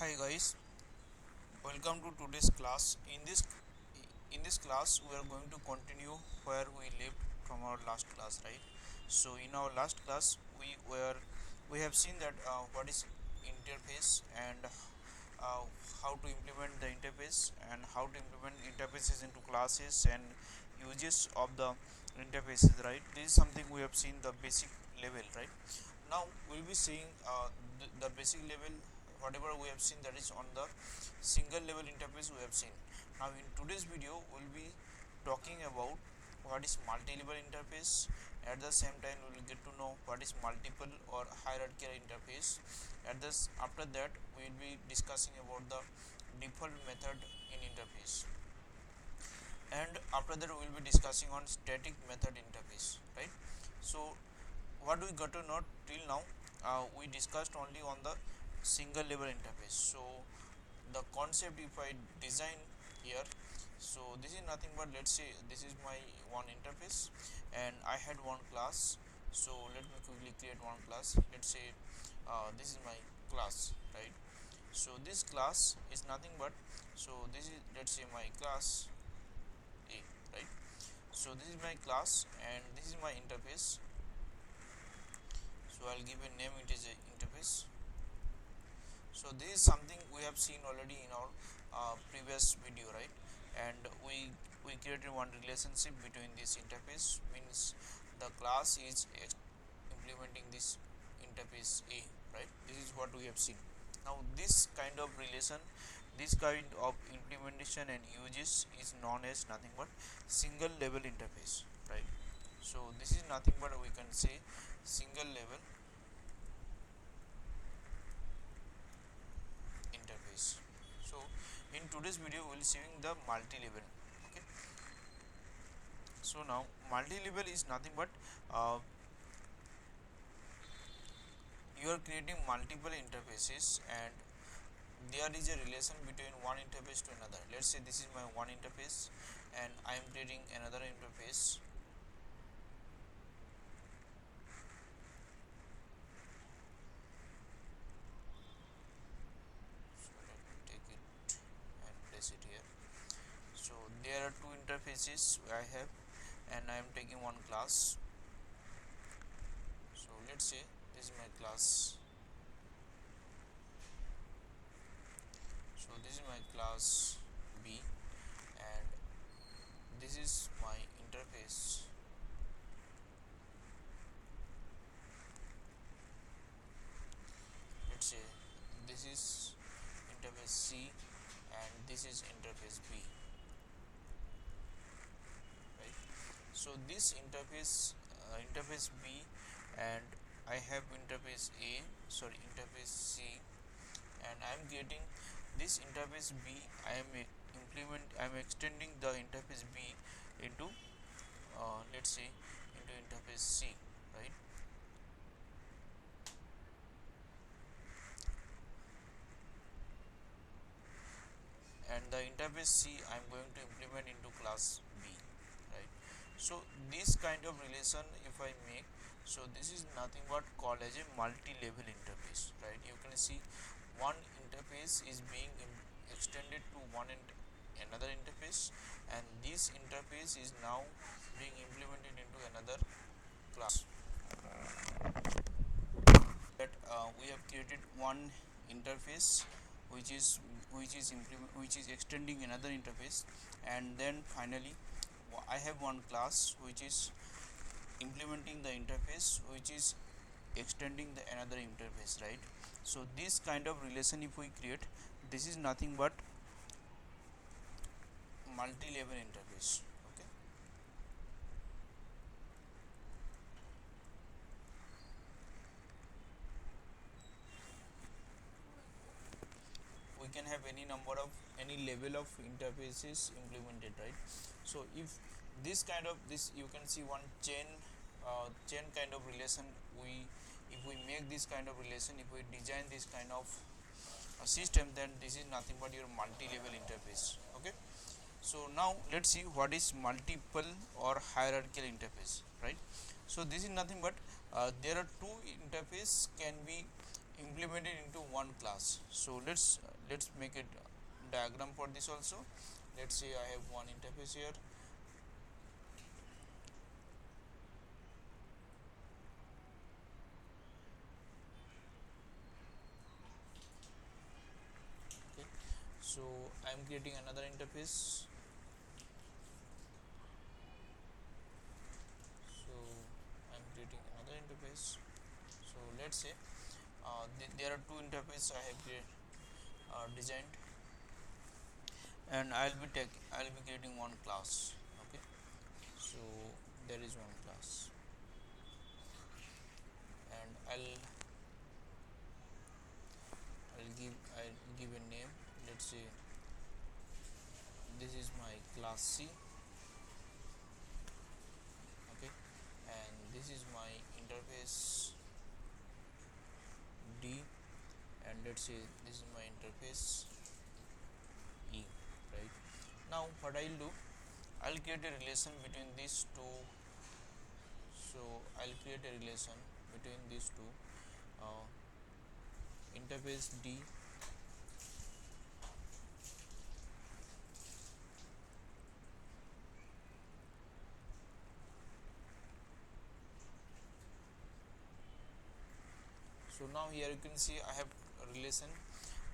Hi guys, welcome to today's class. In this class, we are going to continue where we left from our last class, right? So in our last class, we have seen that what is interface and uh, how to implement the interface and how to implement interfaces into classes and uses of the interfaces, right? This is something we have seen the basic level, right? Now we'll be seeing the basic level, whatever we have seen, that is on the single level interface we have seen. Now in today's video we'll be talking about what is multi-level interface. At the same time we will get to know what is multiple or hierarchical interface. After that we will be discussing about the default method in interface, and after that we will be discussing on static method interface, right? So what we got to know till now, we discussed only on the single level interface. So the concept, if I design here, so this is nothing but, let's say this is my one interface and I had one class. So let me quickly create one class. Let's say this is my class, right? So this class is nothing but, so this is, let's say, my class A, right? So this is my class and this is my interface. So I'll give a name, it is a interface. So this is something we have seen already in our previous video, right? And we created one relationship between this interface, means the class is implementing this interface A, right? This is what we have seen. Now this kind of relation, this kind of implementation and uses is known as nothing but single level interface, right? So this is nothing but, we can say, single level interface. So in today's video we will be seeing the multi-level. Okay, so now multi-level is nothing but, you are creating multiple interfaces and there is a relation between one interface to another. Let's say this is my one interface and I am creating another interface. So let me take it and place it here. So there are two interfaces I have and I am taking one class. So let's say this is my class. So this is my class B and this is my interface. Let's say this is interface C and this is interface B, right? So this interface B, and I have interface A, sorry, interface C, and I am getting this interface B. I am extending the interface B into, let's say, into interface C, right? And the interface C I am going to implement into class B, right? So this kind of relation if I make, so this is nothing but called as a multi-level interface, right? You can see one interface is being extended to another interface, and this interface is now being implemented into another class. That we have created one interface which is which is extending another interface, and then finally I have one class which is implementing the interface which is extending the another interface, right? So this kind of relation if we create, this is nothing but multi-level interface. Okay, we can have any number of any level of interfaces implemented, right? So if this kind of, this you can see one chain kind of relation, we if we make this kind of relation, if we design this kind of a system, then this is nothing but your multi-level interface. Okay, so now let's see what is multiple or hierarchical interface, right? So this is nothing but, there are two interface can be implemented into one class. So let's let's make it diagram for this also. Let's say I have one interface here. Okay, so I'm creating another interface. So I'm creating another interface. So let's say there are two interfaces I have designed, and I'll be creating one class. Okay, so there is one class, and I'll give a name. Let's say this is my class C. Okay, and this is my interface D, and let's say this is my interface E. Right, now what I'll do, I'll create a relation between these two. So I'll create a relation between these two, uh, interface D. So now here you can see I have a relation.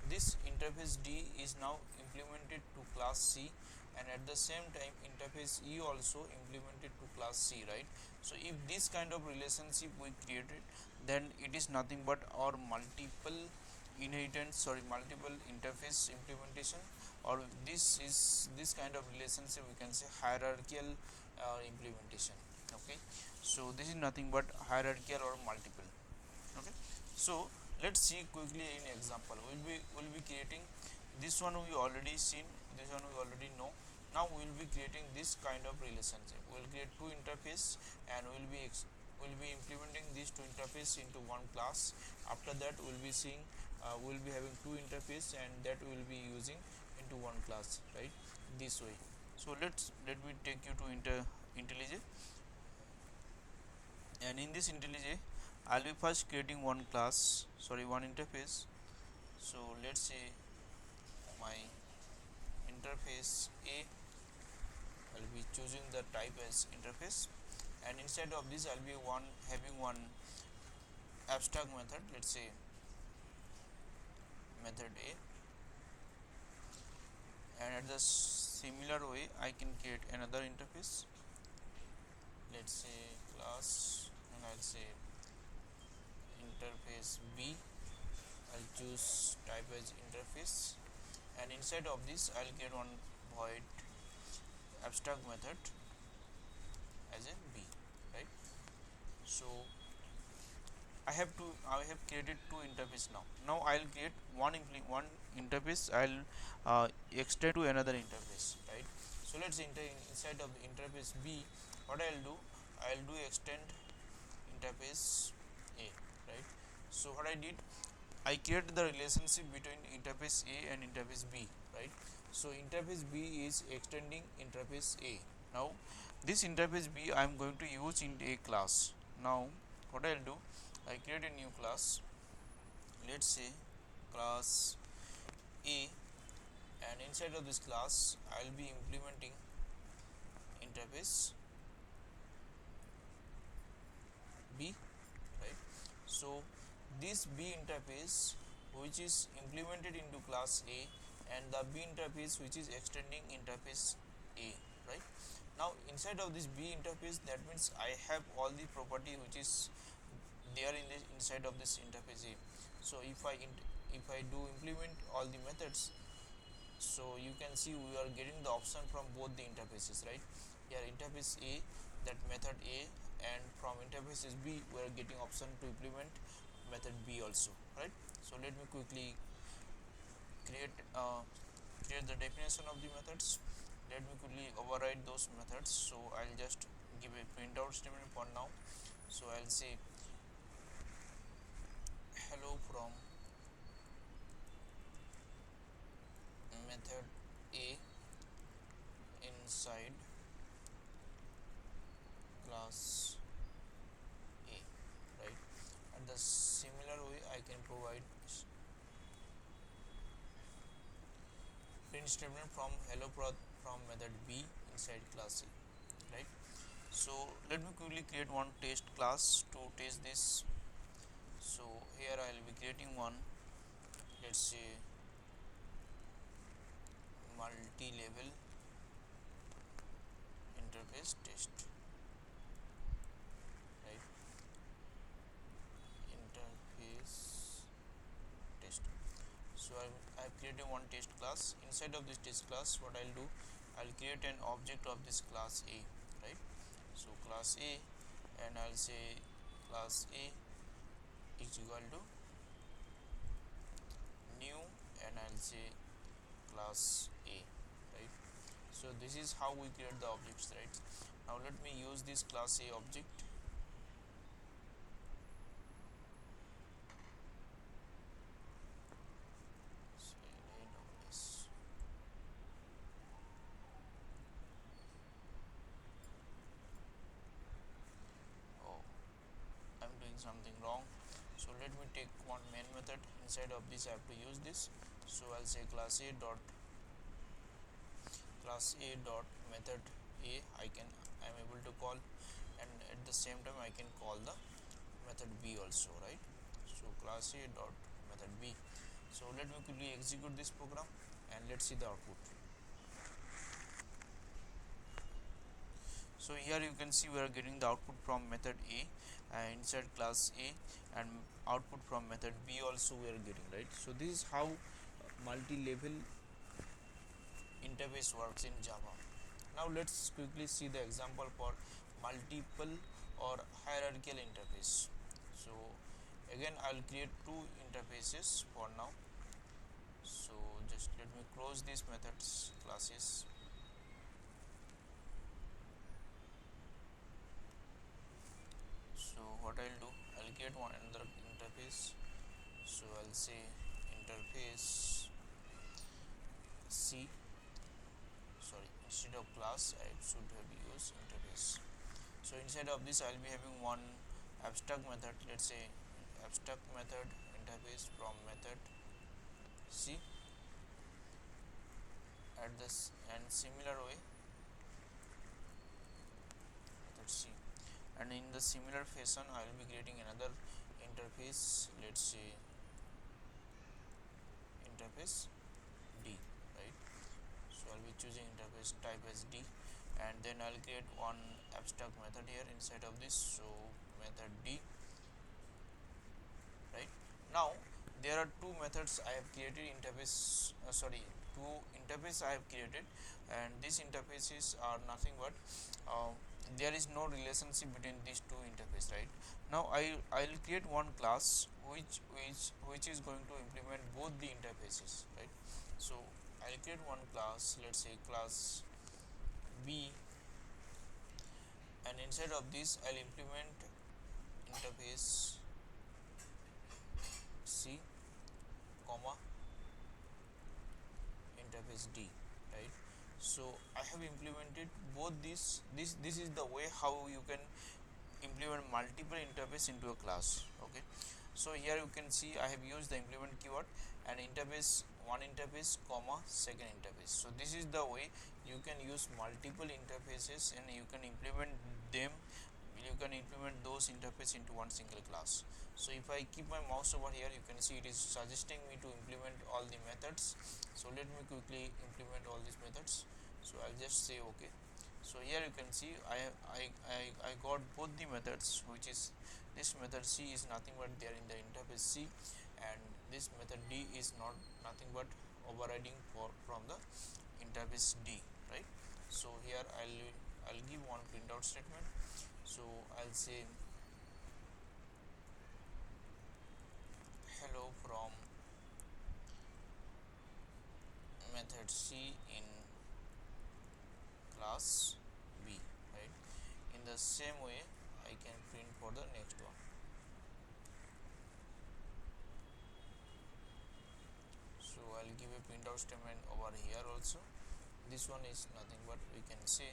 This interface D is now implemented to class C, and at the same time interface E also implemented to class C, right? So if this kind of relationship we created, then it is nothing but our multiple interface implementation, or this kind of relationship we can say hierarchical implementation. Okay, so this is nothing but hierarchical or multiple. Okay, so let's see quickly in example. We'll be creating this one. We already seen this one, we already know. Now we'll be creating this kind of relationship. We'll create two interface, and we'll be implementing these two interface into one class. After that we'll be seeing, we'll be having two interface, and that we'll be using into one class, right? This way. So let me take you to IntelliJ, and in this IntelliJ I'll be first creating one class, sorry, one interface. So let's say my interface A, I'll be choosing the type as interface, and inside of this I'll be having one abstract method. Let's say method A, and at the similar way I can create another interface. Let's say class, and I'll say interface B. I'll choose type as interface, and inside of this I'll get one void abstract method as a B, right? So I have created two interface now. Now I'll create one interface. I'll extend to another interface, right? So let's enter inside of the interface B. What I'll do extend interface A, right? So what I did, I created the relationship between interface A and interface B, right? So interface B is extending interface A. Now this interface B I am going to use in a class. Now what I'll do, I create a new class. Let's say class A, and inside of this class I'll be implementing interface B, right? So this B interface which is implemented into class A, and the B interface which is extending interface A, right? Now inside of this B interface, that means I have all the property which is there in the inside of this interface A. So if I do implement all the methods, so you can see we are getting the option from both the interfaces, right? Here interface A, that method A, and from interfaces B we are getting option to implement method B also, right? So let me quickly create create the definition of the methods. Let me quickly override those methods. So I'll just give a printout statement for now. So I'll say hello from method A inside class A, right? And the similar way I can provide statement from from method b inside class a, right? So let me quickly create one test class to test this. So here I will be creating one, let's say multi-level interface test, right? Interface test. So I've created one test class. Inside of this test class, what I'll do, I'll create an object of this class a, right? So class a, and I'll say class a is equal to new, and I'll say class a, right? So this is how we create the objects, right? Now let me use this class a object. Oh, I'm doing something wrong. So let me take one main method. Inside of this I have to use this. So I'll say class a dot method a, I'm able to call, and at the same time I can call the method b also, right? So class a dot method b. So let me quickly execute this program and let's see the output. So here you can see we are getting the output from method a, inside class a, and output from method b also we are getting, right? So this is how multi-level interface works in Java. Now let's quickly see the example for multiple or hierarchical interface. So again I'll create two interfaces for now. So just let me close these methods classes. So what I'll do, I'll create one another interface. So I'll say interface C, sorry, instead of class I should have used interface. So inside of this I'll be having one abstract method, let's say abstract method interface from method C at this, and similar way method C, and in the similar fashion I will be creating another interface, let's say interface D, right? So I'll be choosing interface type as D, and then I'll create one abstract method here inside of this, so method D, right? Now there are two methods I have created, interface two interface I have created, and these interfaces are nothing but there is no relationship between these two interface, right? Now I'll create one class which is going to implement both the interfaces, right? So I'll create one class, let's say class B, and inside of this I'll implement interface C, comma interface D, right? So I have implemented both these. This is the way how you can implement multiple interface into a class, okay? So here you can see I have used the implement keyword and interface, one interface comma second interface. So this is the way you can use multiple interfaces and you can implement them, you can implement those interface into one single class. So if I keep my mouse over here, you can see it is suggesting me to implement all the methods. So let me quickly implement all these methods. So I'll just say okay. So here you can see I got both the methods, which is this method C is nothing but there in the interface C, and this method D is nothing but overriding from the interface D, right? So here I'll give one printout statement. So I'll say hello from method C in class B, right? In the same way I can print for the next one. So I'll give a printout statement over here also. This one is nothing but we can say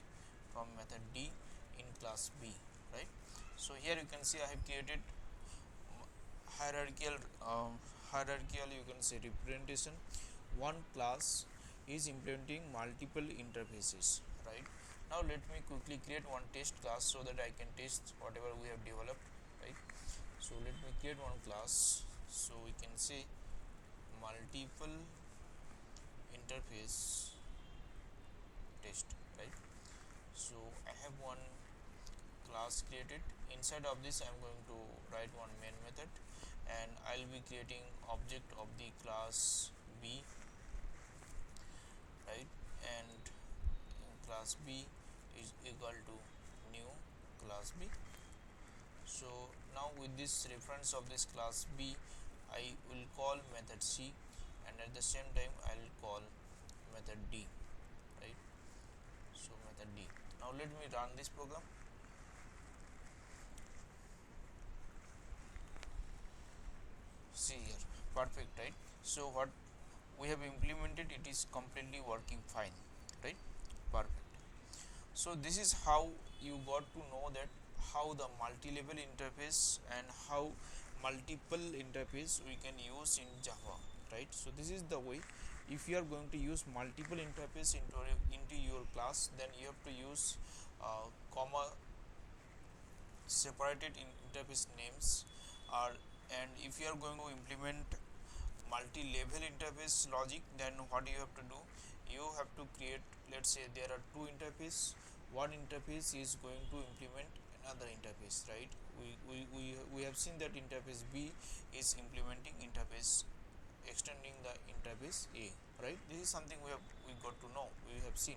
from method D in class B, right? So here you can see I have created hierarchical hierarchical, you can say representation, one class is implementing multiple interfaces, right? Now let me quickly create one test class so that I can test whatever we have developed, right? So let me create one class, so we can say multiple interface test, right? So I have one class created. Inside of this I am going to write one main method, and I'll be creating object of the class B, right? And class B is equal to new class B. So now with this reference of this class B, I will call method C, and at the same time I will call method D, right? So method D. Now let me run this program. See here, perfect, right? So what we have implemented, it is completely working fine, right? Perfect. So this is how you got to know that how the multi-level interface and how multiple interface we can use in Java, right? So this is the way. If you are going to use multiple interface into your class, then you have to use comma separated in interface names, or and if you are going to implement multi-level interface logic, then what you have to do, you have to create, let's say there are two interface, one interface is going to implement another interface, right? We have seen that interface B is implementing interface, extending the interface A, right? This is something we got to know, we have seen.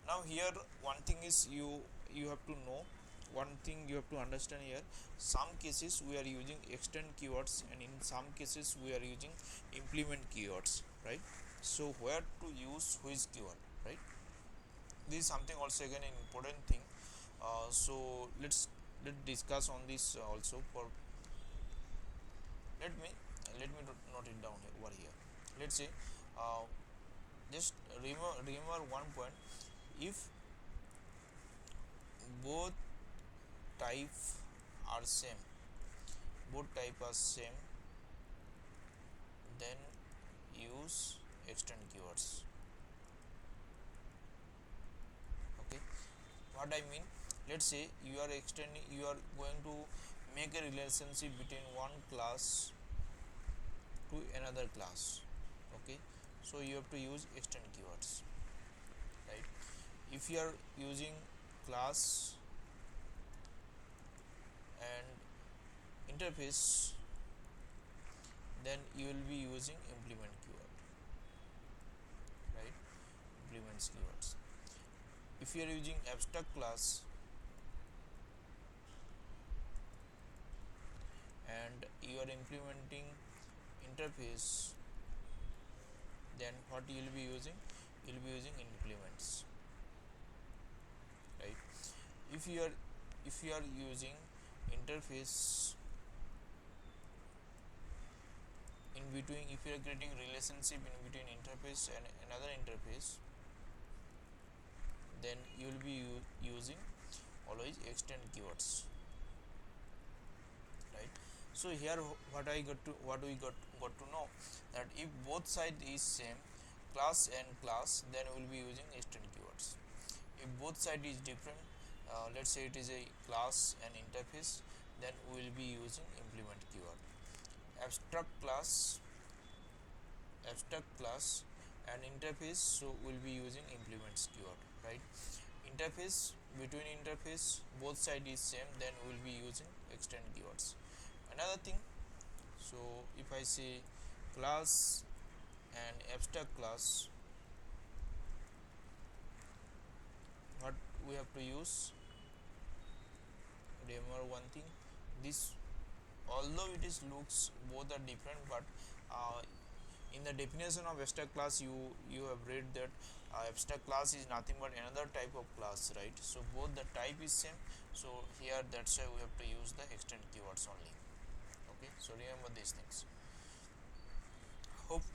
Now here one thing is you have to know, one thing you have to understand here, some cases we are using extend keywords, and in some cases we are using implement keywords, right? So where to use which keyword, right? This is something also again an important thing. So let's discuss on this also. For let me let me note it down here, over here. Let's say uh, just remember one point. If both type are same, both type are same, then use extend keywords. Okay, what I mean, let's say you are going to make a relationship between one class to another class. Okay, so you have to use extend keywords, right? If you are using class and interface, then you will be using implement keyword, right? Implements keywords. If you are using abstract class and you are implementing interface, then what you will be using, you will be using implements, right? If you are using interface in between, if you are creating relationship in between interface and another interface, then you will be using always extend keywords, right? So here what we got to know, that if both side is same, class and class, then we will be using extend keywords. If both side is different, let's say it is a class and interface, then we will be using implement keyword. Abstract class, and interface, so we'll be using implements keyword, right? Interface, between interface both side is same, then we'll be using extend keywords. Another thing, so if I say class and abstract class, what we have to use, remember one thing, this, although it is looks both are different, but in the definition of abstract class, you have read that abstract class is nothing but another type of class, right? So both the type is same, so here that's why we have to use the extend keywords only. Okay, so remember these things. Hope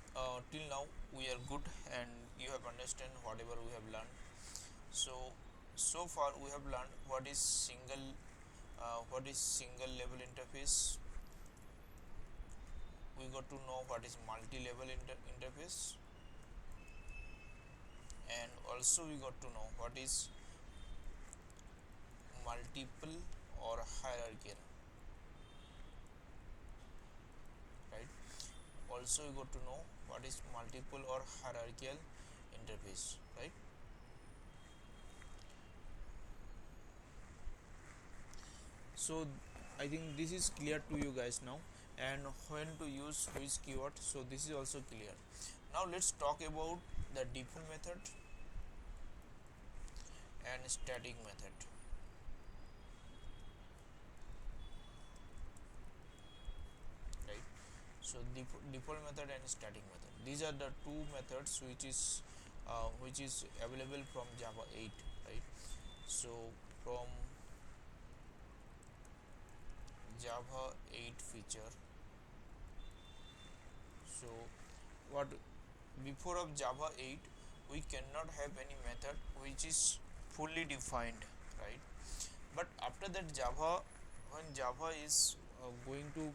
till now we are good and you have understand whatever we have learned. So far we have learned what is single level interface. We got to know what is multi-level interface. and also we got to know what is multiple or hierarchical, right? Also we got to know what is multiple or hierarchical interface, right? So I think this is clear to you guys now, and when to use which keyword, so this is also clear. Now let's talk about the default method and static method, right? So default method and static method, these are the two methods which is available from Java 8, right? So from Java 8 feature, so what, before of Java 8 we cannot have any method which is fully defined, right? But after that Java, when Java is going to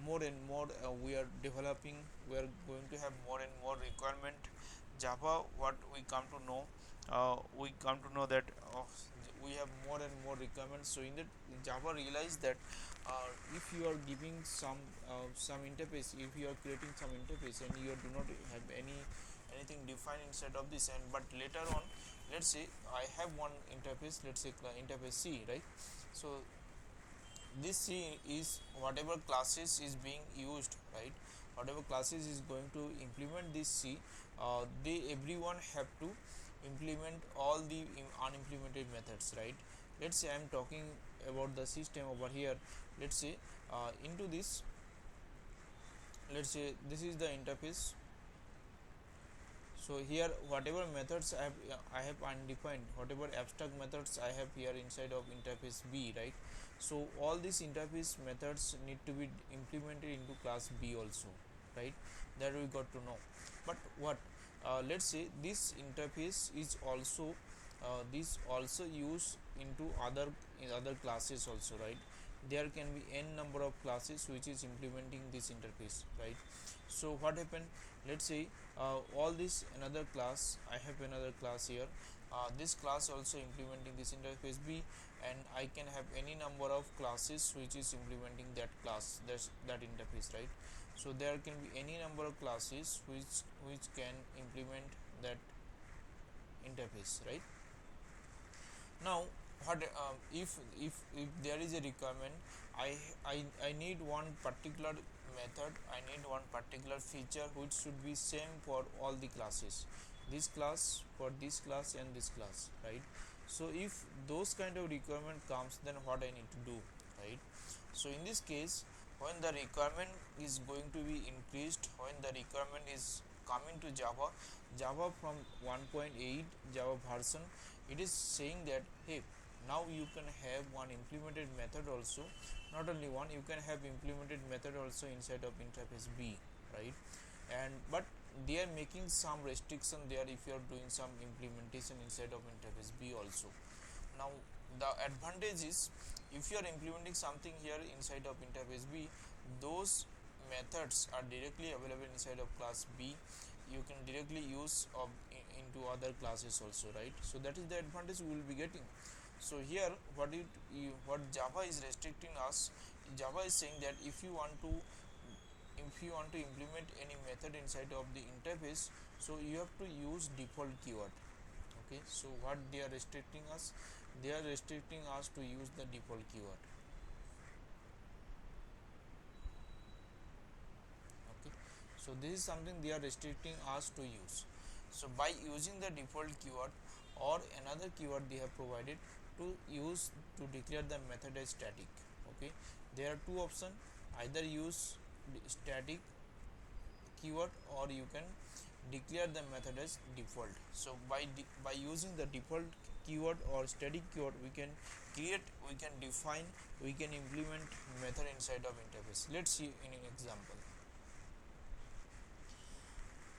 more and more, we are developing, we are going to have more and more requirement. Java, what we come to know that we have more and more requirements. So in that Java realize that if you are giving some interface, if you are creating some interface and you do not have anything defined inside of this, and but later on, let's say I have one interface, let's say interface C, right? So this C is whatever classes is being used, right? Whatever classes is going to implement this C, they everyone have to implement all the unimplemented methods, right? Let's say I'm talking about the system over here. Let's say into this, let's say this is the interface. So here whatever methods I have undefined, whatever abstract methods I have here inside of interface B, right? So all these interface methods need to be implemented into class B also, right? That we got to know. But what, let's say this interface is also this also used into other classes also, right? There can be n number of classes which is implementing this interface, right? So what happened, let's say all this another class, I have another class here, this class also implementing this interface B, and I can have any number of classes which is implementing that class, that interface, right? So there can be any number of classes which can implement that interface, right? Now what, if there is a requirement, I, I need one particular method, I need one particular feature which should be same for all the classes, this class for this class and this class, right? So if those kind of requirement comes, then what I need to do, right? So in this case, when the requirement is going to be increased, when the requirement is coming to Java from 1.8 Java version, it is saying that hey, now you can have one implemented method also, not only one, you can have implemented method also inside of interface B, right? And but they are making some restriction there if you are doing some implementation inside of interface B also. Now the advantage is, if you are implementing something here inside of interface B, those methods are directly available inside of class B, you can directly use into other classes also, right? So that is the advantage we will be getting. So here what Java is restricting us, Java is saying that if you want to implement any method inside of the interface, so you have to use default keyword. Okay, so what they are restricting us, they are restricting us to use the default keyword. Okay, so this is something they are restricting us to use. So by using the default keyword or another keyword they have provided to use to declare the method as static. Okay, there are two options, either use static keyword or you can declare the method as default. So by using the default keyword or static keyword, we can define, we can implement method inside of interface. Let's see in an example.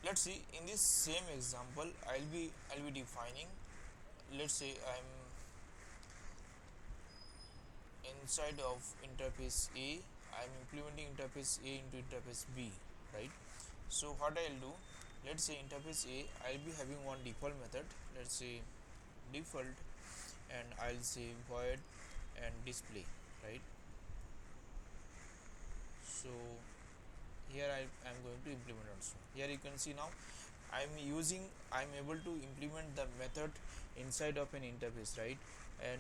Let's see in this same example, I'll be defining, let's say I'm inside of interface A, I'm implementing interface A into interface B, right? So what I'll do, let's say interface A, I'll be having one default method, let's say default, and I'll say void and display, right? So here I'm going to implement also. Here you can see now I'm able to implement the method inside of an interface, right? And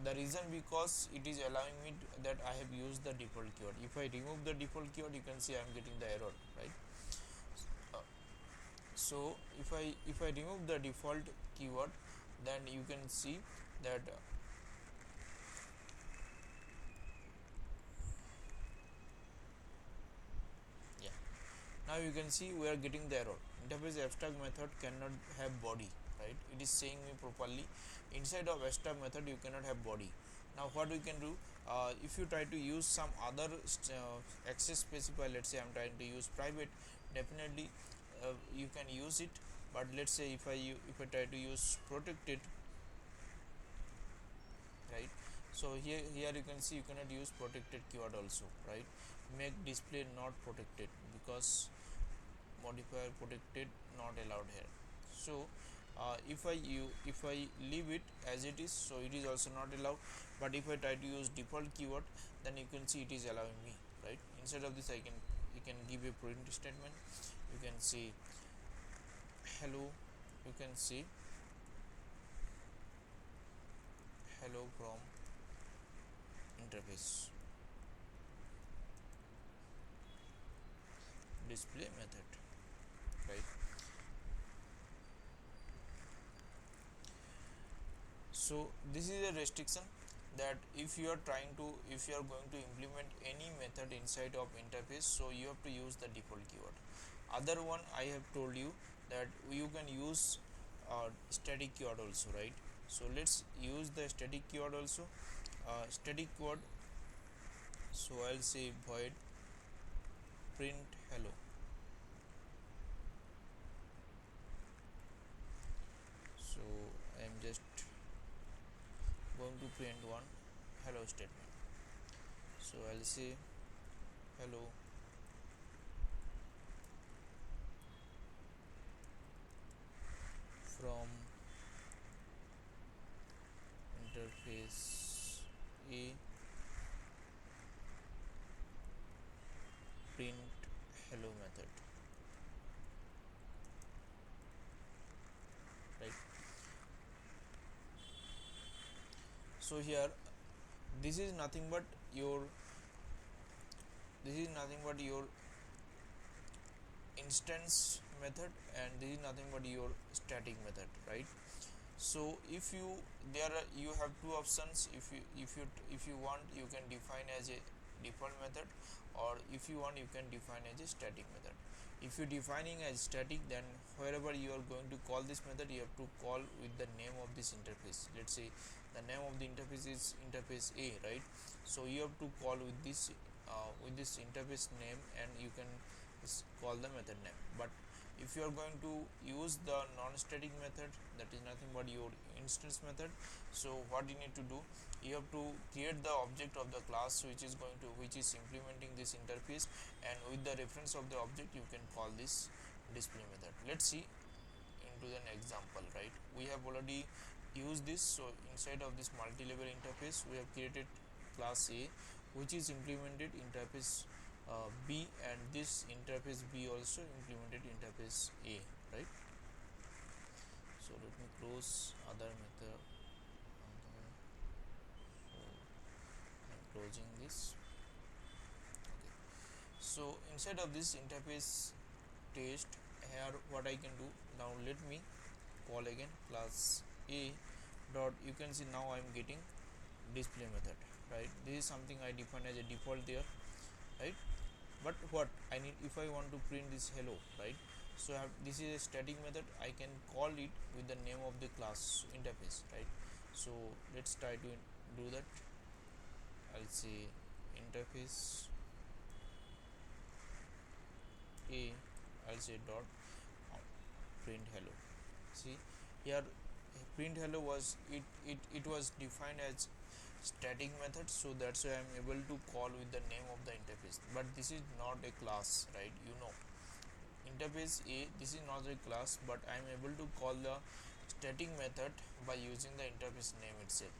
the reason because it is allowing me that I have used the default keyword. If I remove the default keyword, you can see I'm getting the error, right? uh, so if I remove the default keyword, then you can see that yeah, now you can see we are getting the error. Interface abstract method cannot have body, right? It is saying me properly inside of abstract method you cannot have body. Now what we can do, if you try to use some other access specifier, let's say I'm trying to use private, definitely you can use it. But let's say if I try to use protected, right? So here you can see you cannot use protected keyword also, right? Make display not protected, because modifier protected not allowed here. So if I leave it as it is, so it is also not allowed. But if I try to use default keyword, then you can see it is allowing me, right? Instead of this, you can give a print statement. You can say hello, you can say hello from interface display method, right? So this is a restriction, that if you are going to implement any method inside of interface, so you have to use the default keyword. Other one I have told you that you can use static keyword also, right? So let's use the static keyword also. Static keyword, so I'll say void print hello. So I am just going to print one hello statement. So I'll say hello from interface A, print hello method, right? So here this is nothing but your this is nothing but your instance method, and this is nothing but your static method, right? So if you there are you have two options. If you want, you can define as a default method, or if you want, you can define as a static method. If you defining as static, then wherever you are going to call this method, you have to call with the name of this interface. Let's say the name of the interface is interface A, right? So you have to call with this interface name, and you can call the method name. But if you are going to use the non-static method, that is nothing but your instance method, so what you need to do, you have to create the object of the class which is implementing this interface, and with the reference of the object you can call this display method. Let's see into an example, right? We have already used this. So inside of this multi-level interface, we have created class A, which is implemented interface B, and this interface B also implemented interface A, right? So let me close other method. So I'm closing this. Okay. So inside of this interface test, here what I can do now, let me call again class A dot, you can see now I'm getting display method, right? This is something I define as a default there, right? But what I need, if I want to print this hello, right? So this is a static method, I can call it with the name of the class interface, right? So let's try to do that. I'll say interface A, I'll say dot print hello. See here, print hello was it was defined as static method, so that's why I'm able to call with the name of the interface. But this is not a class, right? interface A, this is not a class, but I am able to call the static method by using the interface name itself.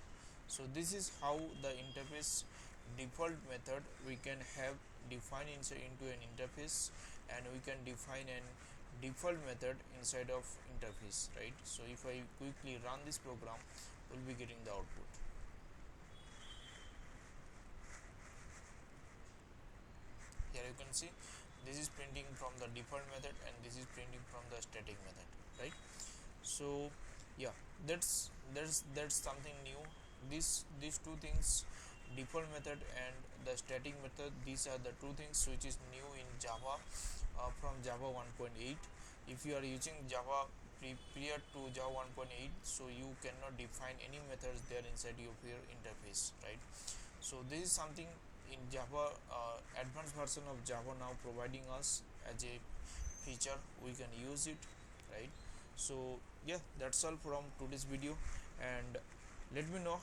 So this is how the interface default method we can have defined inside into an interface, and we can define an default method inside of interface, right? So if I quickly run this program, we'll be getting the output. Here you can see this is printing from the default method and this is printing from the static method, right? So yeah, that's something new. These two things, default method and the static method, these are the two things which is new in Java from Java 1.8. If you are using Java prior to Java 1.8, so you cannot define any methods there inside of your interface, right? So this is something in Java, advanced version of Java now providing us as a feature, we can use it, right? So yeah, that's all from today's video, and let me know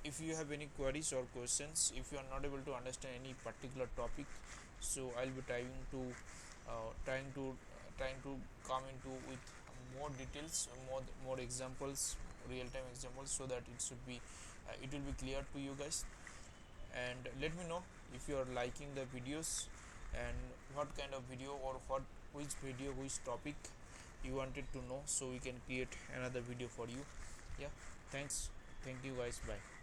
if you have any queries or questions. If you are not able to understand any particular topic, so I'll be trying to come into with more details, more examples, real time examples, so that it will be clear to you guys. And let me know if you are liking the videos, and what kind of video, or which topic you wanted to know, so we can create another video for you. Yeah, thank you guys, bye.